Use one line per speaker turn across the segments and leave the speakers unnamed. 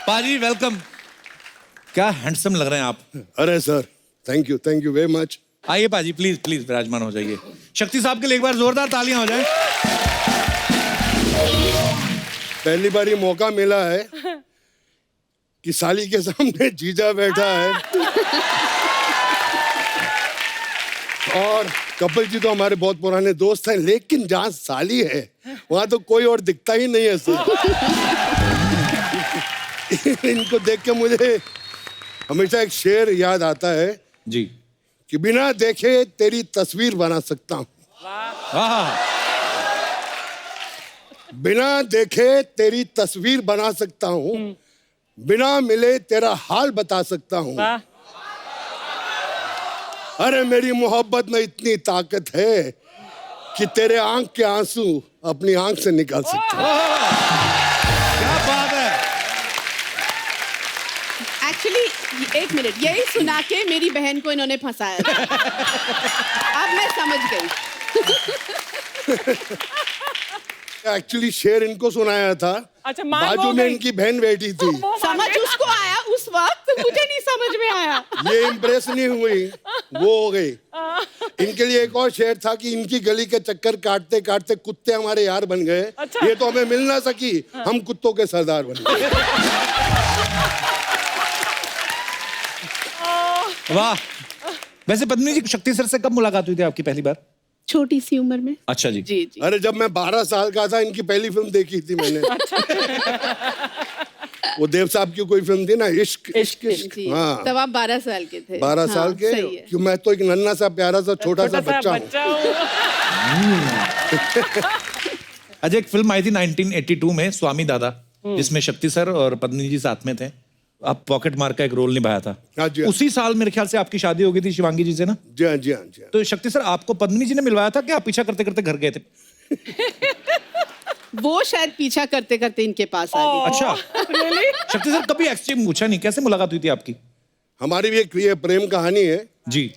पाजी वेलकम। क्या हैंडसम लग रहे हैं आप।
अरे sir thank you very much.
आइए पाजी प्लीज प्लीज विराजमान हो जाइए। शक्ति साहब के लिए एक बार जोरदार तालियां हो जाए।
पहली बार ये मौका मिला है कि साली के सामने जीजा बैठा है और कपिल जी तो हमारे बहुत पुराने दोस्त हैं, लेकिन जहाँ साली है वहां तो कोई और दिखता ही नहीं है सर। इनको देख के मुझे हमेशा एक शेर याद आता है
जी
कि बिना देखे तेरी तस्वीर बना सकता हूँ, बिना देखे तेरी तस्वीर बना सकता हूँ, बिना मिले तेरा हाल बता सकता हूँ। अरे मेरी मोहब्बत में इतनी ताकत है कि तेरे आंख के आंसू अपनी आंख से निकाल सकता हूँ।
क्या बात है।
एक्चुअली एक मिनट, यही सुना के मेरी बहन को इन्होंने फंसाया था। अब मैं समझ गई।
एक्चुअली शेर इनको सुनाया था।
अच्छा,
बाजू में इनकी बहन बैठी थी।
समझ उसको आया उस वक्त, मुझे नहीं समझ में आया।
ये इम्प्रेस नहीं हुई, वो हो गई। इनके लिए एक और शेर था कि इनकी गली के चक्कर काटते काटते कुत्ते हमारे यार बन गए।
अच्छा।
ये तो हमें मिल ना सकी, हम कुत्तों के सरदार बन गए।
वाह। वैसे पद्मिनी जी शक्ति सर से कब मुलाकात हुई थी आपकी पहली बार।
छोटी सी उम्र में।
अच्छा जी।
जी जी।
अरे जब मैं 12 साल का था इनकी पहली फिल्म देखी थी मैंने। वो देव साहब की कोई फिल्म थी ना, इश्क इश्क इश्क।
जी।
हाँ
तब आप 12 साल के थे।
12 साल के।
सही है।
क्यों, मैं तो एक नन्हा सा प्यारा सा छोटा सा बच्चा हूँ।
अच्छा, एक फिल्म आई थी 1982 में, स्वामी दादा, जिसमें शक्ति सर और पद्मिनी जी साथ में थे। आप पॉकेट मार का एक रोल निभाया था।
हाँ जी, हाँ।
उसी साल मेरे ख्याल से आपकी शादी हो गई थी शिवांगी जी से ना।
जी हाँ जी हाँ जी हाँ।
तो शक्ति सर आपको पद्मिनी जी ने मिलवाया था कि आप पीछा करते करते घर गए थे।
वो शायद पीछा करते करते इनके पास आ गई।
अच्छा। शक्ति सर कभी एक्सचेंज पूछा नहीं, कैसे मुलाकात हुई थी आपकी।
हमारी भी एक ये प्रेम कहानी है
जी।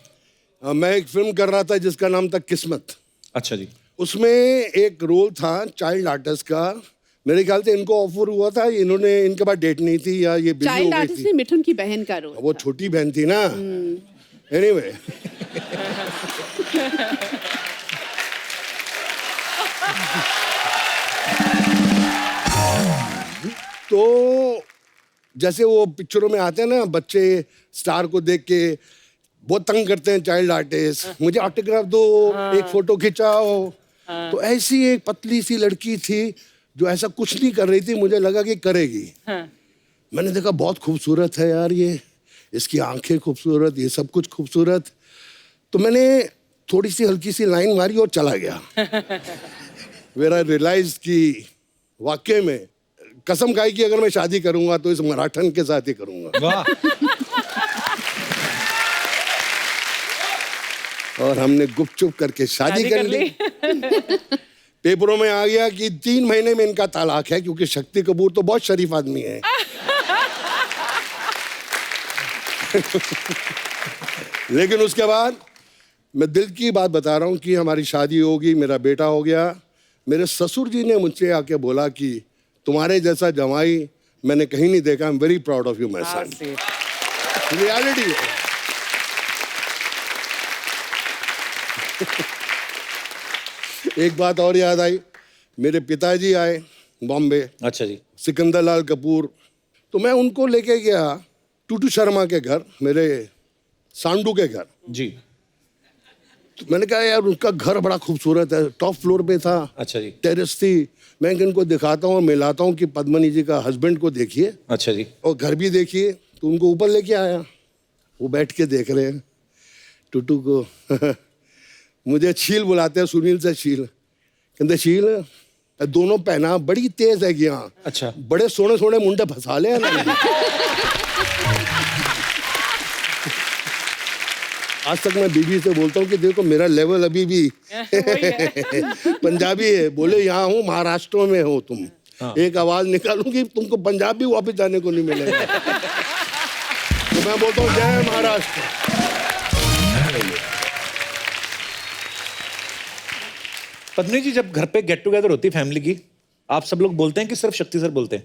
मैं एक फिल्म कर रहा था जिसका नाम था किस्मत।
अच्छा जी।
उसमें एक रोल था चाइल्ड आर्टिस्ट का। मेरे ख्याल से इनको ऑफर हुआ था, इन्होंने, इनके पास डेट नहीं थी या ये बिजी हो
चाइल्ड
गई
आर्टिस्ट
थी।
में मिठुन की बहन का रोल।
वो छोटी बहन थी ना। एनीवे तो जैसे वो पिक्चरों में आते हैं ना, बच्चे स्टार को देख के बहुत तंग करते हैं चाइल्ड आर्टिस्ट, मुझे ऑटोग्राफ दो, एक फोटो खिंचाओ। तो ऐसी एक पतली सी लड़की थी जो ऐसा कुछ नहीं कर रही थी, मुझे लगा कि करेगी। मैंने देखा बहुत खूबसूरत है यार ये, इसकी आंखें खूबसूरत, ये सब कुछ खूबसूरत। तो मैंने थोड़ी सी हल्की सी लाइन मारी और चला गया। फिर आई रियलाइज कि वाकई में कसम खाई कि अगर मैं शादी करूंगा तो इस मराठन के साथ ही करूंगा।
वाह।
और हमने गुपचुप करके शादी कर ली। पेपरों में आ गया कि 3 महीने में इनका तलाक है, क्योंकि शक्ति कपूर तो बहुत शरीफ आदमी है। लेकिन उसके बाद मैं दिल की बात बता रहा हूँ कि हमारी शादी होगी, मेरा बेटा हो गया। मेरे ससुर जी ने मुझसे आके बोला कि तुम्हारे जैसा जमाई मैंने कहीं नहीं देखा, I am very proud of you my son. Reality है। एक बात और याद आई, मेरे पिताजी आए बॉम्बे।
अच्छा जी।
सिकंदर लाल कपूर। तो मैं उनको लेके गया टूटू शर्मा के घर, मेरे सांडू के घर।
जी।
तो मैंने कहा यार उनका घर बड़ा खूबसूरत है, टॉप फ्लोर पे था।
अच्छा जी।
टेरेस थी। मैं इनको दिखाता हूँ और मिलाता हूँ कि पद्मनी जी का हस्बैंड को देखिए।
अच्छा जी।
और घर भी देखिए। तो उनको ऊपर लेके आया, वो बैठ के देख रहे हैं टूटू को। मुझे छील बुलाते हैं, सुनील से छील। कहते छील दोनों पहना बड़ी तेज है यहाँ।
अच्छा।
बड़े सोने सोने मुंडे फंसा ले ना। आज तक मैं बीबी से बोलता हूँ कि देखो मेरा लेवल अभी भी पंजाबी है। बोले यहाँ हूँ, महाराष्ट्र में हो तुम। हाँ। एक आवाज निकालूंगी तुमको पंजाब भी वापस जाने को नहीं मिलेगा। तो मैं बोलता हूँ जय महाराष्ट्र।
पद्मिनी जी, जब घर पे गेट टुगेदर होती है फैमिली की, आप सब लोग बोलते हैं कि सिर्फ शक्ति सर बोलते हैं?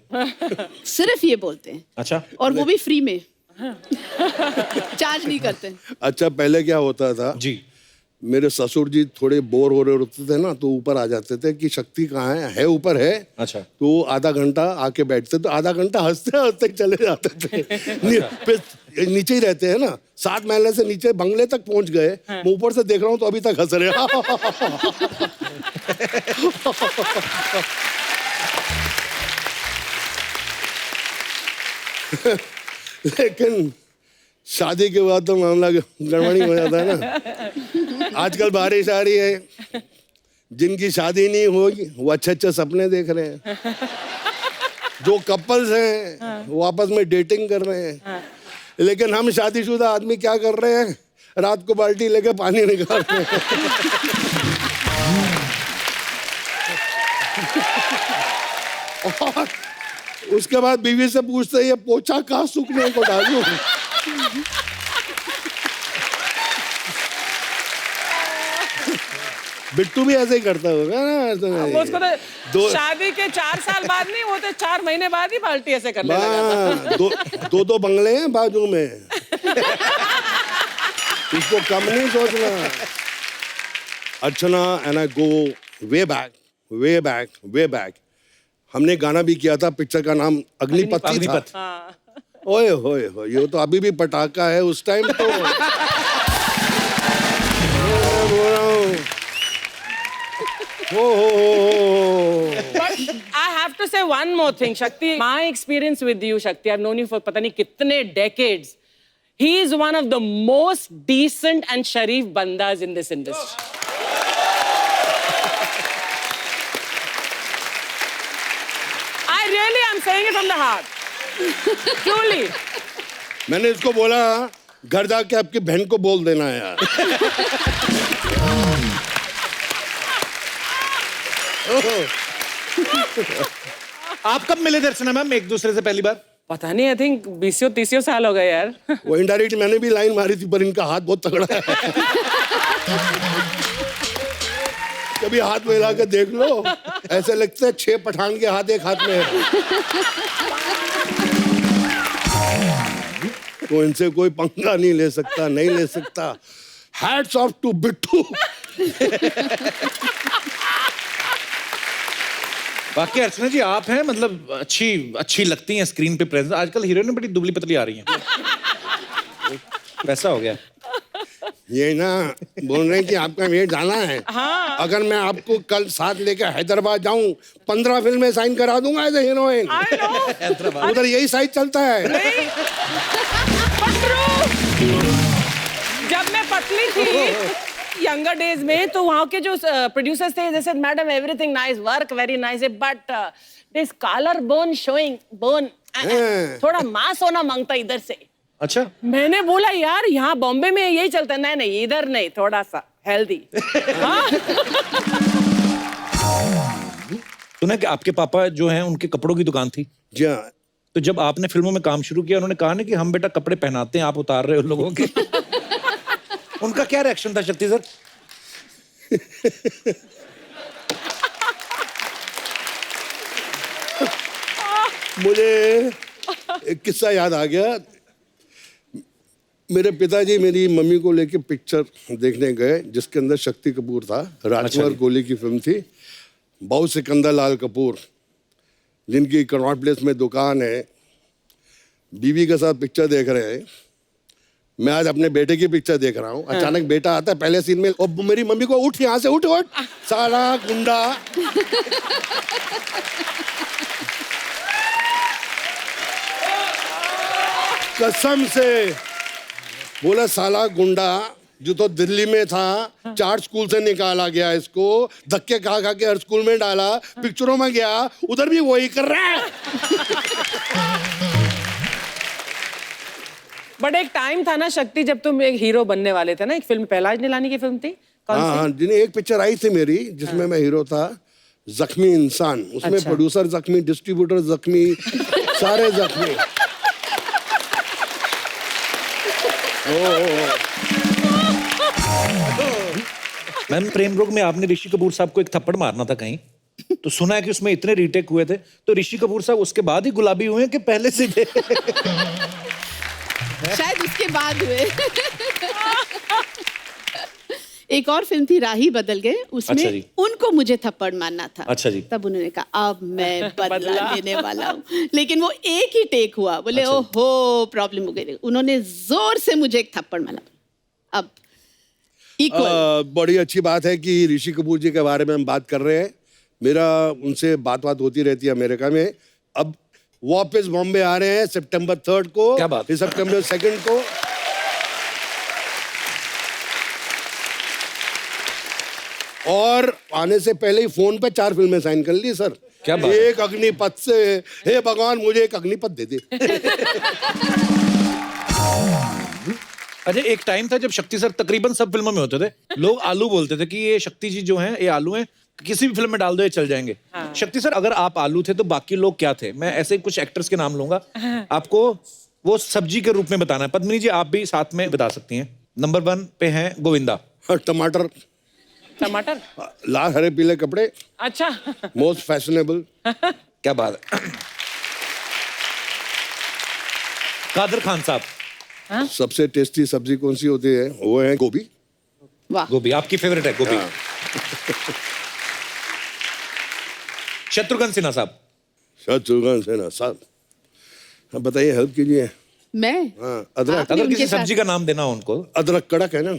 सिर्फ ये बोलते हैं,
अच्छा।
और वो भी फ्री में। चार्ज नहीं करते।
अच्छा, पहले क्या होता था
जी।
मेरे ससुर जी थोड़े बोर हो रहे होते थे ना, तो ऊपर आ जाते थे कि शक्ति कहाँ है ऊपर है।
अच्छा।
तो आधा घंटा आके बैठते, तो आधा घंटा हंसते हंसते चले जाते थे। फिर नीचे ही रहते हैं ना, 7 महले से नीचे बंगले तक पहुंच गए। मैं ऊपर से देख रहा हूँ तो अभी तक हंस रहे लेकिन शादी के बाद तो मामला गड़बड़ी हो जाता है ना। आजकल बारिश आ रही है, जिनकी शादी नहीं होगी वो अच्छे अच्छे सपने देख रहे हैं। जो कपल्स हैं वो आपस में डेटिंग कर रहे हैं। लेकिन हम शादीशुदा आदमी क्या कर रहे हैं? रात को बाल्टी लेके पानी निकाल रहे हैं। और उसके बाद बीवी से पूछते हैं, ये पोछा कहाँ सूखने को डालूं? बिट्टू भी ऐसे ही करता होगा ना।
वो उसको तो शादी के 4 साल बाद नहीं, वो तो 4 महीने बाद ही बाल्टी ऐसे करने लगा था।
दो बंगले हैं बाजू में। इसको कम नहीं सोचना। Archana and I go way back. हमने गाना भी किया था, पिक्चर का नाम अग्निपथ था। ओए होए होए, ये तो अभी भी पटाखा है। उस टाइम तो
But I have to say one more thing, Shakti. My experience with you, Shakti, I've known you for पता नहीं कितने decades. He is one of the most decent and sharif bandas in this industry. I really am saying it from the heart. Truly.
मैंने इसको बोला, घर जाके आपकी बहन को बोल देना यार।
आप कब मिले दर्शना मैम एक दूसरे से पहली बार?
पता नहीं, I think 20-30 साल हो गए यार।
वो इनडायरेक्ट मैंने भी लाइन मारी थी, पर इनका हाथ बहुत तगड़ा है। कभी हाथ में हिला के देख लो, ऐसे लगता है 6 पठान के हाथ एक हाथ में है। तो इनसे कोई पंगा नहीं ले सकता, नहीं ले सकता। Hats off to Bittu.
बाकी अर्चना जी, आप हैं मतलब अच्छी लगती हैं स्क्रीन पे प्रेजेंस। आजकल हीरोइन बड़ी दुबली पतली आ रही हैं। वैसा हो गया।
ये ना बोल रहे हैं कि आपका वेट जाना है।
हाँ।
अगर मैं आपको कल साथ लेकर हैदराबाद जाऊं, 15 फिल्में साइन करा दूंगा एज ए हीरोइन। उधर यही साइज चलता है।
जब मैं पतली थी यंगर डेज में, तो वहाँ के जो प्रोड्यूसर्स थे, जैसे madam everything nice, work very nice, but this collar bone showing bone, थोड़ा मांस होना मांगता इधर से।
अच्छा।
मैंने बोला यार यहाँ बॉम्बे में यही चलता है। नहीं इधर नहीं, थोड़ा सा हेल्दी।
सुना कि आपके पापा जो हैं उनके कपड़ों की दुकान थी।
जी हाँ।
तो जब आपने फिल्मों में काम शुरू किया, उन्होंने कहा ना कि हम बेटा कपड़े पहनाते हैं, आप उतार रहे हो लोगों के। उनका क्या रिएक्शन था शक्ति सर?
मुझे एक किस्सा याद आ गया। मेरे पिताजी मेरी मम्मी को लेके पिक्चर देखने गए, जिसके अंदर शक्ति कपूर था। राजकुमार कोहली की फिल्म थी। बाऊ सिकंदर लाल कपूर, जिनकी कनॉट प्लेस में दुकान है, बीवी के साथ पिक्चर देख रहे हैं। मैं आज अपने बेटे की पिक्चर देख रहा हूँ। अचानक बेटा आता है पहले सीन में, और मेरी मम्मी को उठ यहाँ से, उठ साला गुंडा। कसम से बोला, साला गुंडा जो तो दिल्ली में था, 4 स्कूल से निकाला गया, इसको धक्के खा खा के हर स्कूल में डाला, पिक्चरों में गया, उधर भी वही कर रहा है।
बट एक टाइम था ना शक्ति, जब तुम एक हीरो बनने वाले थे ना। एक फिल्म पहलाज निलानी की फिल्म थी,
हाँ, जिन्हें एक पिक्चर आई थी मेरी, जिसमें मैं हीरो था, जख्मी इंसान। उसमें
अच्छा।
प्रोड्यूसर जख्मी, डिस्ट्रीब्यूटर जख्मी, सारे जख्मी।
मैम प्रेम रोग में आपने ऋषि कपूर साहब को एक थप्पड़ मारना था कहीं, तो सुना है कि उसमें इतने रीटेक हुए थे, तो ऋषि कपूर साहब उसके बाद ही गुलाबी हुए हैं कि पहले से थे?
शायद उसके बाद हुए। एक और फिल्म थी राही बदल गए,
अच्छा
उसमें
जी।
उनको मुझे थप्पड़ मारना था।
अच्छा जी।
तब उन्होंने कहा अब मैं बदला लेने वाला हूँ, लेकिन वो एक ही टेक हुआ, बोले
अच्छा।
ओहो प्रॉब्लम हो गई, उन्होंने जोर से मुझे एक थप्पड़ मारा। अब इक्वल।
बड़ी अच्छी बात है कि ऋषि कपूर जी के बारे में हम बात कर रहे हैं। मेरा उनसे बात होती रहती है अमेरिका में। अब वापस बॉम्बे आ रहे हैं सितंबर 3 को,
क्या बात?
फिर सितंबर 2 को। और आने से पहले ही फोन पे 4 फिल्में साइन कर ली सर।
क्या बात है?
एक अग्निपथ से, हे भगवान मुझे एक अग्निपथ दे दे।
अच्छा, एक टाइम था जब शक्ति सर तकरीबन सब फिल्मों में होते थे, लोग आलू बोलते थे कि ये शक्ति जी जो हैं ये आलू हैं, किसी भी फिल्म में डाल दो ये चल जाएंगे। शक्ति सर अगर आप आलू थे तो बाकी लोग क्या थे? मैं ऐसे कुछ एक्टर्स के नाम लूंगा, आपको वो सब्जी के रूप में बताना है। पद्मिनी जी आप भी साथ में बता सकती हैं। नंबर 1 पे हैं गोविंदा।
टमाटर,
टमाटर,
लाल हरे पीले कपड़े,
अच्छा।
Most fashionable.
क्या बात है। कादर खान साहब।
सबसे टेस्टी सब्जी कौन सी होती है? वो है गोभी।
वाह।
गोभी आपकी फेवरेट है? गोभी।
हाँ।
शत्रुघ्न सिन्हा साहब।
शत्रुघ्न सिन्हा साहब, हाँ बताइए, हेल्प कीजिए।
मैं
हाँ, अदरक।
आपने
अगर
उनके
किसी
साथ-
सब्जी का नाम देना हो उनको।
अदरक कड़क है ना।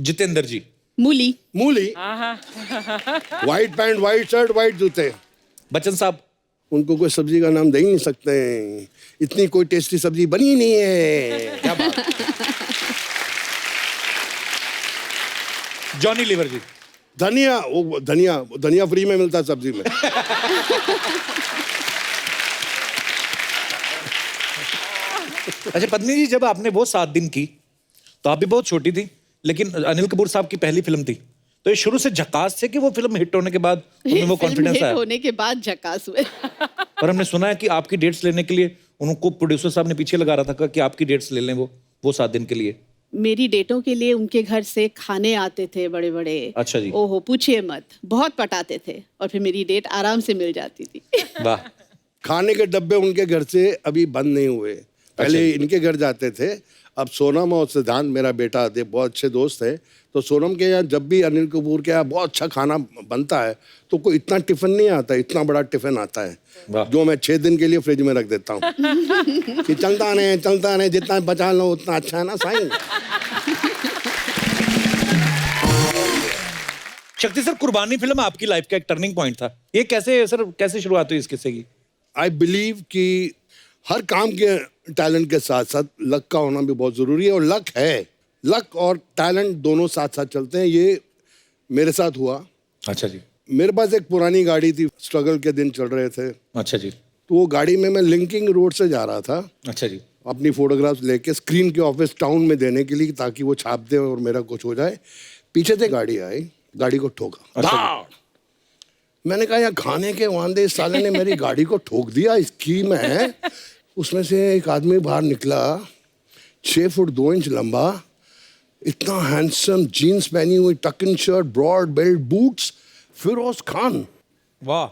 जितेंद्र जी।
मूली।
मूली। White pant, white shirt, white जूते।
बच्चन साहब।
उनको कोई सब्जी का नाम दे ही नहीं सकते, इतनी कोई टेस्टी सब्जी बनी नहीं है।
क्या बात। जॉनी लीवर जी।
धनिया, वो धनिया फ्री में मिलता है सब्जी में।
अच्छा पत्नी जी, जब आपने वो 7 दिन की तो आप भी बहुत छोटी थी, लेकिन अनिल कपूर साहब की पहली फिल्म थी, तो ये शुरू से झकास थे कि वो फिल्म हिट होने के बाद उनमें वो
फिल्म
कॉन्फिडेंस
हिट
आया?
होने के बाद झकास हुए।
और हमने सुना है कि आपकी डेट्स लेने के लिए उनको प्रोड्यूसर साहब ने पीछे लगा रहा था कि आपकी डेट्स ले लें वो 7 दिन के लिए।
मेरी डेटों के लिए उनके घर से खाने आते थे बड़े बड़े।
अच्छा जी।
ओहो पूछिए मत, बहुत पटाते थे और फिर मेरी डेट आराम से मिल जाती थी।
वाह।
खाने के डब्बे उनके घर से अभी बंद नहीं हुए, पहले इनके घर जाते थे। अब सोनम और सिद्धांत मेरा बेटा थे, बहुत अच्छे दोस्त थे, तो सोनम के यहाँ जब भी अनिल कपूर के यहाँ बहुत अच्छा खाना बनता है तो कोई इतना टिफिन नहीं आता, इतना बड़ा टिफिन आता है
वाह।
जो मैं 6 दिन के लिए फ्रिज में रख देता हूँ कि चलता नहीं, जितना बचा लो उतना अच्छा है ना साईं।
शक्ति सर, कुर्बानी फिल्म आपकी लाइफ का एक टर्निंग पॉइंट था, ये कैसे शुरुआत हुई इस किस्से की?
आई बिलीव कि हर काम के टैलेंट के साथ साथ लक का होना भी बहुत जरूरी है, और लक है, लक और टैलेंट दोनों साथ साथ चलते हैं। ये मेरे साथ हुआ।
अच्छा जी।
मेरे पास एक पुरानी गाड़ी थी, स्ट्रगल के दिन चल रहे थे,
अच्छा जी।
तो वो गाड़ी में मैं लिंकिंग रोड से जा रहा था
अच्छा जी।
अपनी फोटोग्राफ्स लेके स्क्रीन के ऑफिस टाउन में देने के लिए, ताकि वो छाप दे और मेरा कुछ हो जाए। पीछे से गाड़ी आई, गाड़ी को ठोका।
अच्छा
धाड़! मैंने कहा यार खाने के वांदे, इस साले ने मेरी गाड़ी को ठोक दिया, इसकी मैं। उसमें से एक आदमी बाहर निकला, 6 फुट 2 इंच लंबा, इतना हैंडसम, जीन्स पहनी हुई, tuck in shirt, broad belt, boots, Feroz Khan.
वाह।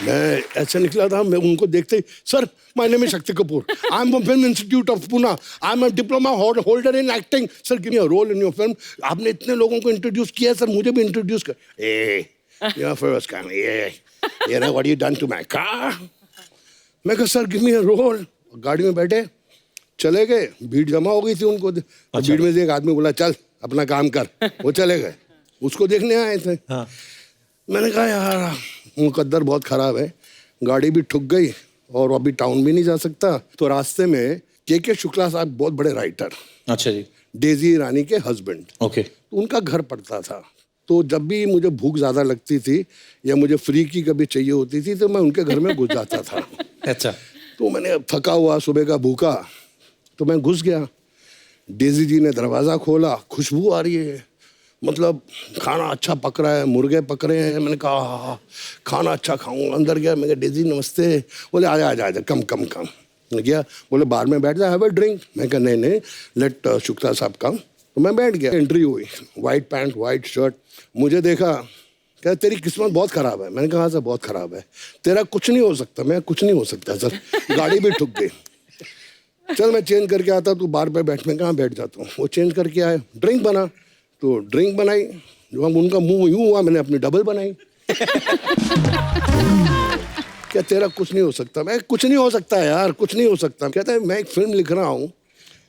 मैं ऐसे निकला था, मैं उनको देखते ही, sir my name is Shakti Kapoor, I am from film institute of Pune, I am a diploma holder in acting, sir give me a role in your film. आपने इतने लोगों को इंट्रोड्यूस किया, सर मुझे भी इंट्रोड्यूस कर। ये फिरोज खान, ये ना what you done to my car. मैं कहा sir give me a role. गाड़ी में बैठे चले गए, भीड़ जमा हो गई थी उनको। भीड़ में से एक आदमी बोला चल अपना काम कर, वो चले गए, उसको देखने आए थे।
हाँ।
मैंने कहा यार मुकद्दर बहुत खराब है, गाड़ी भी ठुक गई और अभी टाउन भी नहीं जा सकता। तो रास्ते में के शुक्ला साहब बहुत बड़े राइटर,
अच्छा जी।
डेजी रानी के हस्बैंड,
ओके।
उनका घर पड़ता था। तो जब भी मुझे भूख ज़्यादा लगती थी या मुझे फ्री की कभी चाहिए होती थी तो मैं उनके घर में घुस जाता था।
अच्छा।
तो मैंने थका हुआ, सुबह का भूखा, तो मैं घुस गया। डेजी जी ने दरवाज़ा खोला, खुशबू आ रही है। मतलब खाना अच्छा पक रहा है, मुर्गे पक रहे हैं। मैंने कहा हाँ, खाना अच्छा खाऊंगा। अंदर गया, मैं कहा डेजी नमस्ते। बोले आजा आजा आजा, कम कम कम। मैं गया, बोले बार में बैठ जा, हैव अ ड्रिंक। मैं कहा नहीं नहीं, लेट शुक्ला साहब कम। तो मैं बैठ गया, एंट्री हुई, वाइट पैंट वाइट शर्ट। मुझे देखा, क्या तेरी किस्मत बहुत ख़राब है। मैंने कहा सर बहुत ख़राब है। तेरा कुछ नहीं हो सकता। मैं कुछ नहीं हो सकता सर, गाड़ी भी ठुक गई। चल मैं चेंज करके आता, तू बार पे बैठ। मैं कहाँ बैठ जाता हूँ। वो चेंज करके आए, ड्रिंक बना, तो ड्रिंक बनाई। जो हम उनका मुंह यूं हुआ, मैंने अपनी डबल बनाई। क्या तेरा कुछ नहीं हो सकता। मैं कुछ नहीं हो सकता यार, कुछ नहीं हो सकता। कहता है मैं एक फिल्म लिख रहा हूँ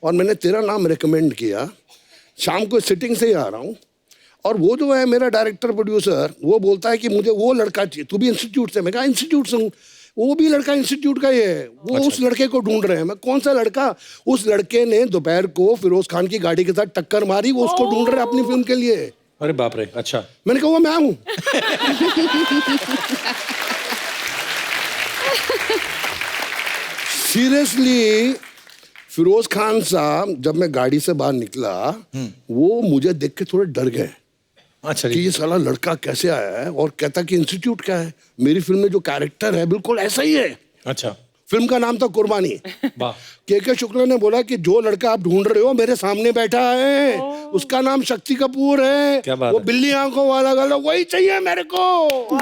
और मैंने तेरा नाम रिकमेंड किया, शाम को सिटिंग से ही आ रहा हूँ, और वो जो है मेरा डायरेक्टर प्रोड्यूसर, वो बोलता है कि मुझे वो लड़का चाहिए। तू भी इंस्टीट्यूट से? मैं कहा इंस्टीट्यूट से हूँ। वो भी लड़का इंस्टीट्यूट का ही है। वो उस लड़के को ढूंढ रहे हैं। मैं कौन सा लड़का? उस लड़के ने दोपहर को फिरोज खान की गाड़ी के साथ टक्कर मारी, वो उसको ढूंढ रहे हैं अपनी फिल्म के लिए।
अरे बाप रे, अच्छा।
मैंने कहा वो मैं हूँ। सीरियसली, फिरोज खान साहब जब मैं गाड़ी से बाहर निकला, वो मुझे देख के थोड़े डर गए
अच्छा
कि
जी।
ये साला लड़का कैसे आया है, और कहता कि इंस्टीट्यूट का है। मेरी फिल्म में जो कैरेक्टर है बिल्कुल ऐसा ही है।
अच्छा,
फिल्म का नाम था कुर्बानी।
वाह।
के शुक्ला ने बोला कि जो लड़का आप ढूंढ रहे हो मेरे सामने बैठा है, उसका नाम शक्ति कपूर है।
क्या बात
वो
है।
बिल्ली आंखों वाला गला, वही चाहिए मेरे को।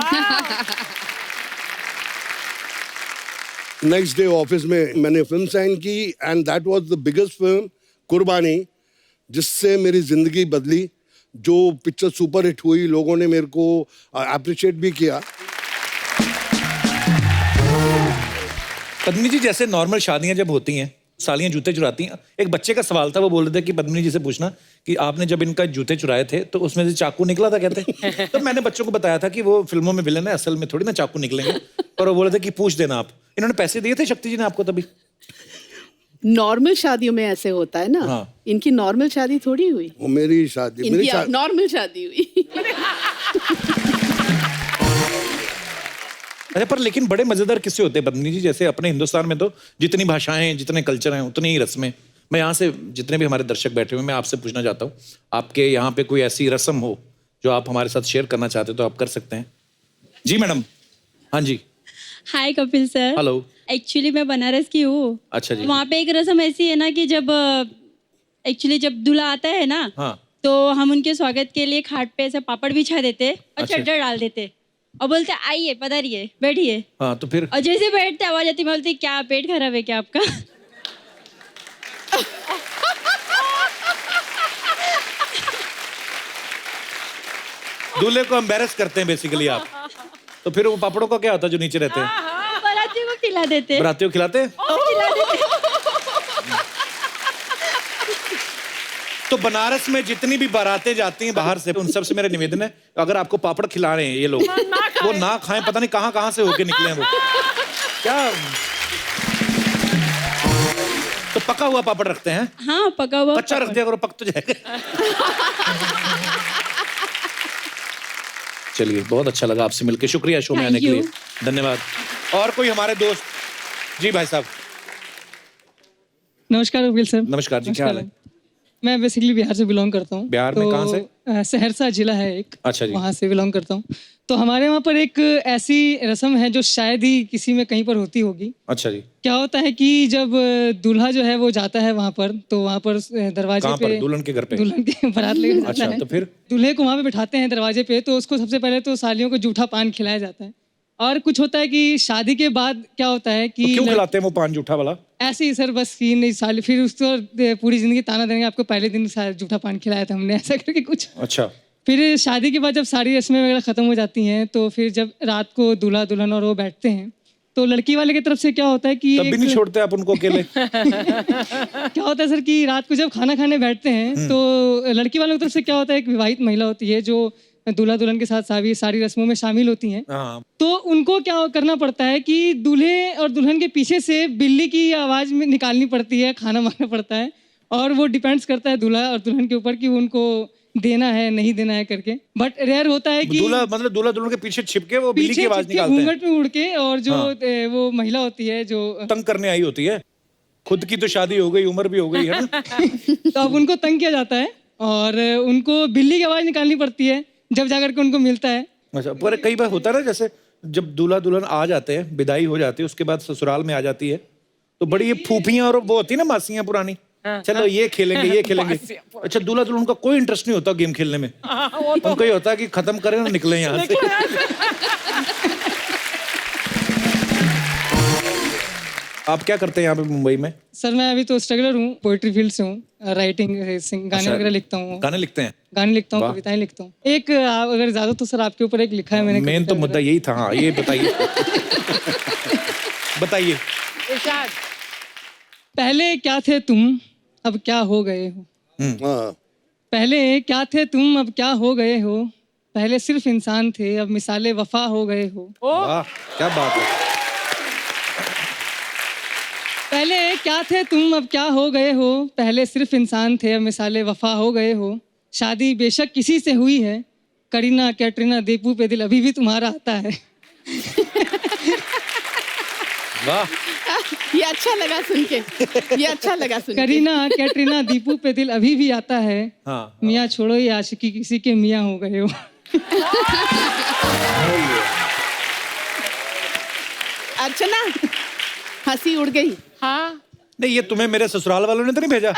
नेक्स्ट डे ऑफिस में मैंने फिल्म साइन की, and that was the biggest film, कुर्बानी, जिससे मेरी जिंदगी बदली। जो पिक्चर सुपर हिट हुई, लोगों ने मेरे को अप्रिशिएट भी किया।
पद्मिनी जी, जैसे नॉर्मल शादियां जब होती हैं, सालियां जूते चुराती हैं, एक बच्चे का सवाल था, वो बोल रहे थे कि पद्मिनी जी से पूछना कि आपने जब इनका जूते चुराए थे तो उसमें से चाकू निकला था कहते। तो मैंने बच्चों को बताया था कि वो फिल्मों में विलन है, असल में थोड़ी ना चाकू निकलेंगे। और वो बोले थे कि पूछ देना आप। इन्होंने पैसे दिए थे शक्ति जी ने आपको तभी?
नॉर्मल शादियों में ऐसे होता है ना।
हाँ।
इनकी नॉर्मल शादी थोड़ी हुई,
वो मेरी शादी, मेरी
इनकी
शादी
नॉर्मल शादी हुई।
अच्छा, पर लेकिन बड़े मजेदार किस्से होते हैं पद्मिनी जी। जैसे अपने हिंदुस्तान में तो जितनी भाषाएं, जितने कल्चर हैं, उतनी ही रस्में। मैं यहाँ से जितने भी हमारे दर्शक बैठे हुए, मैं आपसे पूछना चाहता हूँ, आपके यहाँ पे कोई ऐसी रस्म हो जो आप हमारे साथ शेयर करना चाहते हो तो आप कर सकते हैं। जी मैडम। हाँ जी।
हाय कपिल सर।
हेलो।
एक्चुअली मैं बनारस की हूँ।
अच्छा जी।
वहाँ पे एक रस्म ऐसी है ना कि जब एक्चुअली जब दूल्हा आता है ना,
हाँ।
तो हम उनके स्वागत के लिए खाट पे ऐसे पापड़ बिछा देते और
अच्छा।
चद्दर डाल देते और बोलते आइए पधारिए बैठिए।
हाँ, तो फिर?
और जैसे बैठते आवाज आती, मैं बोलती क्या पेट खराब है क्या आपका?
दूल्हे को एम्बेरस करते हैं बेसिकली आप। तो फिर वो पापड़ों का क्या होता है जो नीचे रहते हैं?
बारातियों को खिला देते।
बरातियों को खिलाते हैं?
खिला देते।
तो बनारस में जितनी भी बारातें जाती हैं बाहर से, उन सब से मेरा निवेदन है, अगर आपको पापड़ खिला रहे हैं ये लोग, वो ना खाएं। पता नहीं कहाँ कहाँ से होके निकले हैं वो। क्या तो पका हुआ पापड़ रखते हैं?
हाँ, पका हुआ।
कच्चा रख दिया करो, पक तो जाएगा। चलिए, बहुत अच्छा लगा आपसे मिलकर। शुक्रिया शो में आने के लिए, धन्यवाद। और कोई हमारे दोस्त? जी भाई साहब।
नमस्कार कपिल सर।
नमस्कार जी, क्या हाल है?
मैं बेसिकली बिहार से बिलोंग करता हूँ।
बिहार में कहाँ से?
सहरसा जिला है एक।
अच्छा जी।
वहाँ से बिलोंग करता हूँ। तो हमारे वहाँ पर एक ऐसी रस्म है जो शायद ही किसी में कहीं पर होती होगी।
अच्छा जी।
क्या होता है कि जब दूल्हा जो है वो जाता है वहाँ पर, तो वहाँ पर दरवाजे
कहाँ
पे
पर? दुल्हन के घर पे?
दुल्हन के बारात लेकर जाता
अच्छा,
है।
तो फिर?
दूल्हे को वहाँ पे बिठाते हैं दरवाजे पे, तो उसको सबसे पहले तो सालियों को जूठा पान खिलाया जाता है। और कुछ होता है कि शादी के बाद क्या होता है कि
तो क्यों खिलाते हैं वो पान जूठा वाला?
ऐसे ही सर, बस कि नहीं साल फिर उसको पूरी जिंदगी ताना देंगे, आपको पहले दिन जूठा पान खिलाया था हमने, ऐसा करके कुछ।
अच्छा।
फिर शादी के बाद जब सारी रस्में वगैरह खत्म हो जाती हैं, तो फिर जब रात को दूल्हा दुल्हन और वो बैठते हैं, तो लड़की वाले की तरफ से क्या होता है कि
तब भी नहीं छोड़ते आप उनको अकेले?
क्या होता है सर कि रात को जब खाना खाने बैठते हैं, तो लड़की वालों की तरफ से क्या होता है, एक विवाहित महिला होती है जो दूल्हा दुल्हन के साथ सारी रस्मों में शामिल होती हैं।
हाँ।
तो उनको क्या करना पड़ता है कि दूल्हे और दुल्हन के पीछे से बिल्ली की आवाज में निकालनी पड़ती है, खाना मांगना पड़ता है, और वो डिपेंड्स करता है दूल्हा और दुल्हन के ऊपर कि उनको देना है नहीं देना है करके। बट रेयर होता है कि
दूल्हा मतलब दूल्हा दुल्हन के पीछे छिपके वो बिल्ली की आवाज निकालते हैं,
घूंघट में उड़ के, और जो वो महिला होती है जो
तंग करने आई होती है। खुद की तो शादी हो गई, उम्र भी हो गई है ना।
तो अब उनको तंग किया जाता है, और उनको बिल्ली की आवाज़ निकालनी पड़ती है जब जाकर के उनको मिलता है।
अच्छा, पर कई बार होता है ना, जैसे जब दूल्हा दुल्हन आ जाते हैं, विदाई हो जाती है, उसके बाद ससुराल में आ जाती है, तो बड़ी ये फूफियां और वो होती है ना मासियां पुरानी, चलो ये खेलेंगे ये खेलेंगे। अच्छा, दूल्हा दुल्हन का कोई इंटरेस्ट नहीं होता गेम खेलने में, उनको ये होता है कि खत्म करें ना, निकले यहाँ से। आप क्या करते हैं यहाँ पे मुंबई में?
सर मैं अभी तो स्ट्रगलर हूँ, पोइट्री फील्ड से हूँ, राइटिंग गाने
अच्छा,
वगैरह लिखता हूँ,
गाने लिखते हैं?
गाने लिखता हूँ,
वाह।
कविताएं लिखता हूँ। एक अगर ज्यादा तो सर आपके ऊपर एक लिखा है मैंने।
मेन तो मुद्दा यही था। हाँ, ये बताइए। बताइए।
इरशाद।
पहले क्या थे तुम अब क्या हो गए हो,
हाँ,
पहले क्या थे तुम अब क्या हो गए हो, पहले सिर्फ इंसान थे अब मिसाले वफा हो गए हो।
वाह, क्या बात है।
पहले क्या थे तुम अब क्या हो गए हो, पहले सिर्फ इंसान थे अब मिसाले वफा हो गए हो। शादी बेशक किसी से हुई है, करीना कैटरीना दीपू पे दिल अभी भी तुम्हारा आता है।
वाह,
ये अच्छा लगा सुन के, ये अच्छा लगा सुन के।
करीना कैटरीना दीपू पे दिल अभी भी आता है।
हाँ।
मियाँ छोड़ो ये आशिकी किसी के मियाँ हो गए हो।
अर्चना, हंसी उड़ गई।
हाँ,
नहीं, ये तुम्हें मेरे ससुराल वालों ने तो नहीं भेजा?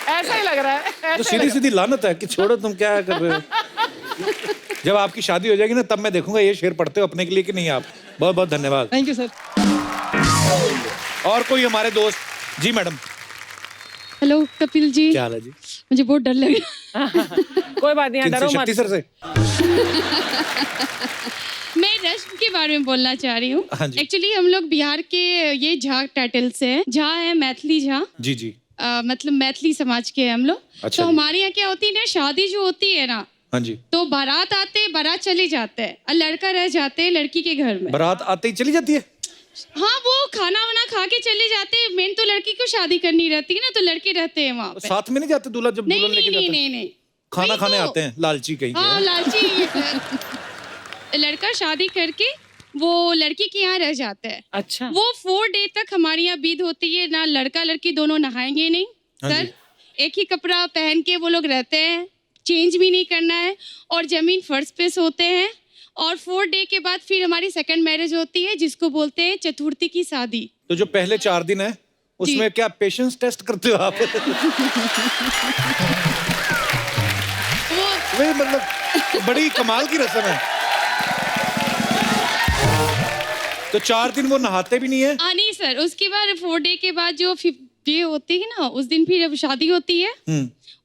ऐसा ही लग रहा है,
तो
ऐसा ही
सीधी
लग
सीधी लानत है कि छोड़ो, तुम क्या कर रहे हो। जब आपकी शादी हो जाएगी ना, तब मैं देखूंगा ये शेर पढ़ते हो अपने के लिए कि नहीं आप। बहुत बहुत धन्यवाद।
Thank you sir.
और कोई हमारे दोस्त? जी मैडम।
हेलो कपिल जी,
क्या हाल है जी?
मुझे बहुत डर लग रहा है।
कोई बात नहीं,
किनसे?
डरो
शक्ति
मत।
सर से?
मैं रस्म के बारे में बोलना चाह रही हूँ।
हाँ जी।
एक्चुअली हम लोग बिहार के ये झा टाइटल से हैं। झा है मैथिली झा,
जी जी।
मतलब मैथिली समाज के हैं हम लोग।
अच्छा
तो
जी।
हमारे यहाँ क्या होती है ना, शादी जो होती है ना,
हाँ जी।
तो बारात आते, बारात चले जाते हैं और लड़का रह जाते हैं लड़की के घर में।
बारात आते ही चली जाती है?
हाँ, वो खाना वाना खा के चले जाते हैं। मेन तो लड़की को शादी करनी रहती है ना, तो लड़के रहते हैं वहाँ पे।
साथ में नहीं जाते दूल्हा जब
नहीं
दुल्हन
नहीं
लेके
नहीं
जाता है?
नहीं नहीं,
खाना
वही
खाने
तो।
आते हैं, लालची कहीं के।
हाँ, लालची लड़का शादी करके वो लड़की के यहाँ रह जाता है।
अच्छा,
वो 4 डे तक हमारे यहाँ बीत होती है ना, लड़का लड़की दोनों नहाएंगे नहीं
हाँ
सर।
जी।
एक ही कपड़ा पहन के वो लोग रहते हैं, चेंज भी नहीं करना है, और जमीन फर्श पे सोते हैं। और 4 डे के बाद फिर हमारी सेकंड मैरिज होती है, जिसको बोलते हैं चतुर्थी की शादी।
तो जो पहले 4 दिन है उसमें क्या पेशेंस टेस्ट करते हो आप?
वो
वही मतलब बड़ी कमाल की रस्म है। तो 4 दिन वो नहाते भी नहीं है?
नहीं सर, उसके बाद 4 डे के बाद जो 5th डे होती है ना, उस दिन फिर अब शादी होती है।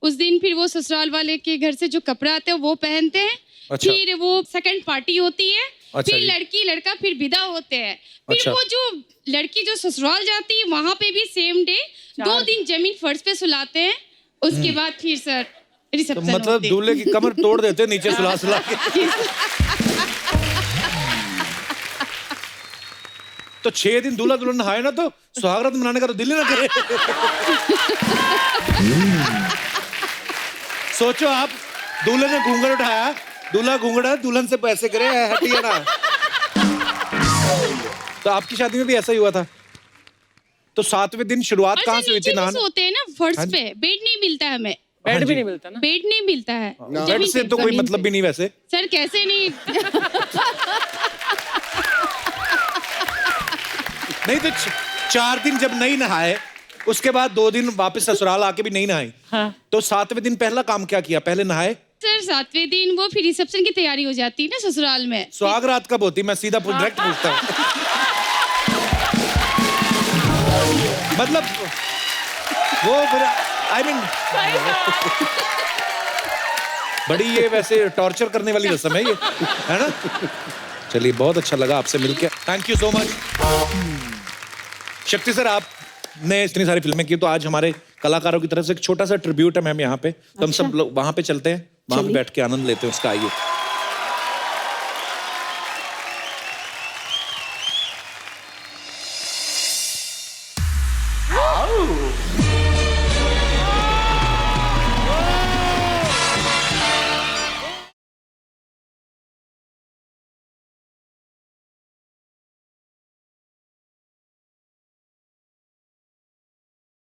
उस दिन फिर वो ससुराल वाले के घर से जो कपड़ा आते हैं वो पहनते हैं।
अच्छा।
फिर वो सेकंड पार्टी होती है।
अच्छा
फिर
जी।
लड़की लड़का फिर विदा होते हैं। फिर
अच्छा।
वो जो लड़की जो ससुराल जाती है वहां पे भी सेम डे 2 दिन जमीन फर्श पे सुलाते हैं। उसके बाद फिर सर
तो
रिसेप्शन
मतलब
होती है।
दूल्हे की कमर तोड़ देते हैं नीचे सुला सुला के। तो 6 दिन दूल्हा दुल्हन नहाए ना, तो सुहागरात मनाने का तो दिल ही ना करे। सोचो आप, दूल्हे ने घूंघट उठाया, दूल्हा घूंघटा, दुल्हन से पैसे करे, हटिया ना। तो आपकी शादी में भी ऐसा ही हुआ था? तो 7वें दिन शुरुआत
और
कहाँ
सर
से हुई
नीचे
थी
भी
नहाने?
सोते हैं ना फर्श
हाँ जी।
पे, बेड नहीं मिलता है हमें।
बेड
जी।
भी नहीं मिलता ना।
बेड नहीं मिलता है
बेड
जमीन
से
पे,
तो कोई
जमीन
मतलब
पे।
भी नहीं वैसे।
सर कैसे नहीं।
नहीं तो 4 दिन जब नहीं नहाए, उसके बाद 2 दिन वापस ससुराल आके भी नहीं नहाए,
हाँ।
तो 7वें दिन पहला काम क्या किया? पहले नहाए?
सर 7वें दिन वो फिर रिसेप्शन की तैयारी हो जाती है ना ससुराल में।
सुहाग रात कब होती? मैं सीधा डायरेक्ट पूछता हूँ। मतलब वो आई मीन बड़ी ये वैसे टॉर्चर करने वाली रस्म है ये, है ना? चलिए, बहुत अच्छा लगा आपसे मिलकर। Thank you so much. शक्ति सर, आपने इतनी सारी फिल्में की, तो आज हमारे कलाकारों की तरफ से एक छोटा सा ट्रिब्यूट है मैम यहाँ पे। तो हम सब लोग वहां पे चलते हैं, वहां पे बैठ के आनंद लेते हैं उसका। आइए।